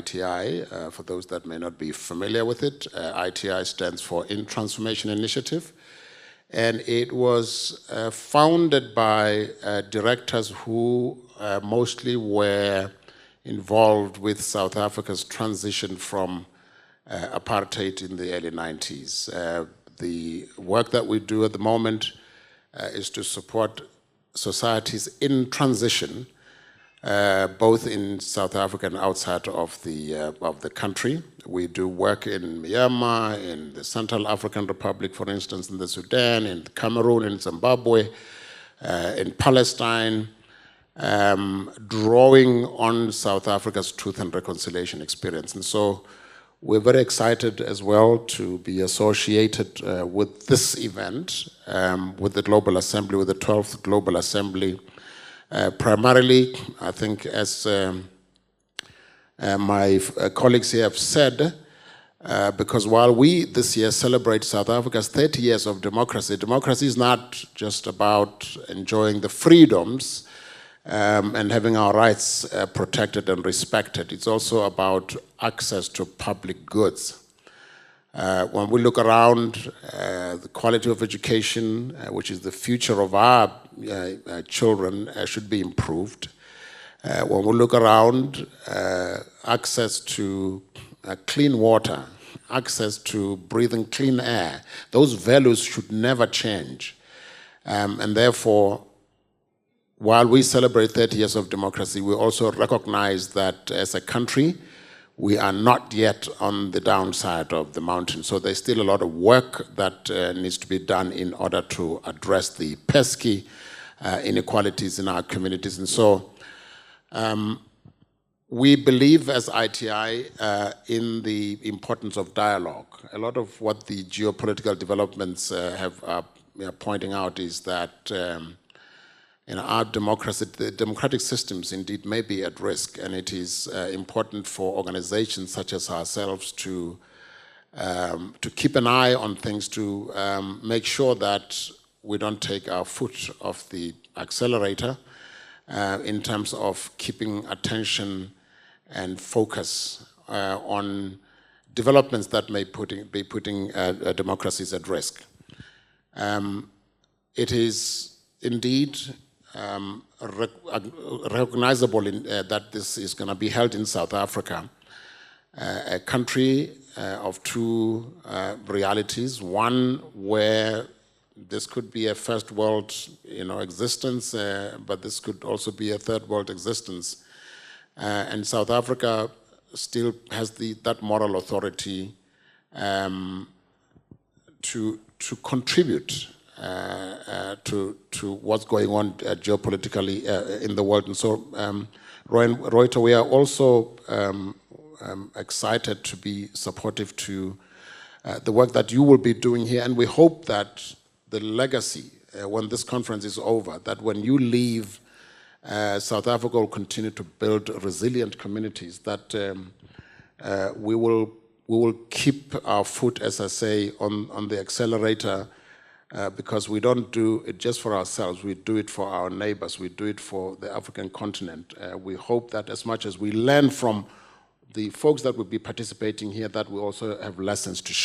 ITI, for those that may not be familiar with it. ITI stands for In Transformation Initiative. And it was founded by directors who mostly were involved with South Africa's transition from apartheid in the early 90s. The work that we do at the moment is to support societies in transition, both in South Africa and outside of the country. We do work in Myanmar, in the Central African Republic, for instance, in the Sudan, in Cameroon, in Zimbabwe, in Palestine, drawing on South Africa's Truth and Reconciliation experience. And so we're very excited as well to be associated with this event, with the Global Assembly, with the 12th Global Assembly. Primarily, I think, as my colleagues here have said, because while we this year celebrate South Africa's 30 years of democracy, democracy is not just about enjoying the freedoms and having our rights protected and respected. It's also about access to public goods. When we look around, the quality of education, which is the future of our children, should be improved. When we look around, access to clean water, access to breathing clean air, those values should never change. And therefore, while we celebrate 30 years of democracy, we also recognize that as a country, we are not yet on the downside of the mountain. So there's still a lot of work that needs to be done in order to address the pesky inequalities in our communities. And so we believe as ITI in the importance of dialogue. A lot of what the geopolitical developments are pointing out is that in our democracy, the democratic systems indeed may be at risk, and it is important for organizations such as ourselves to keep an eye on things, to make sure that we don't take our foot off the accelerator in terms of keeping attention and focus on developments that may be putting democracies at risk. It is indeed recognizable that this is going to be held in South Africa, a country of two realities, one where this could be a first world existence, but this could also be a third world existence. And South Africa still has that moral authority to contribute to what's going on geopolitically in the world. And so, Ryota, we are also excited to be supportive to the work that you will be doing here, and we hope that the legacy, when this conference is over, that when you leave, South Africa will continue to build resilient communities, that we will keep our foot, as I say, on the accelerator, because we don't do it just for ourselves, we do it for our neighbors, we do it for the African continent. We hope that as much as we learn from the folks that will be participating here, that we also have lessons to share.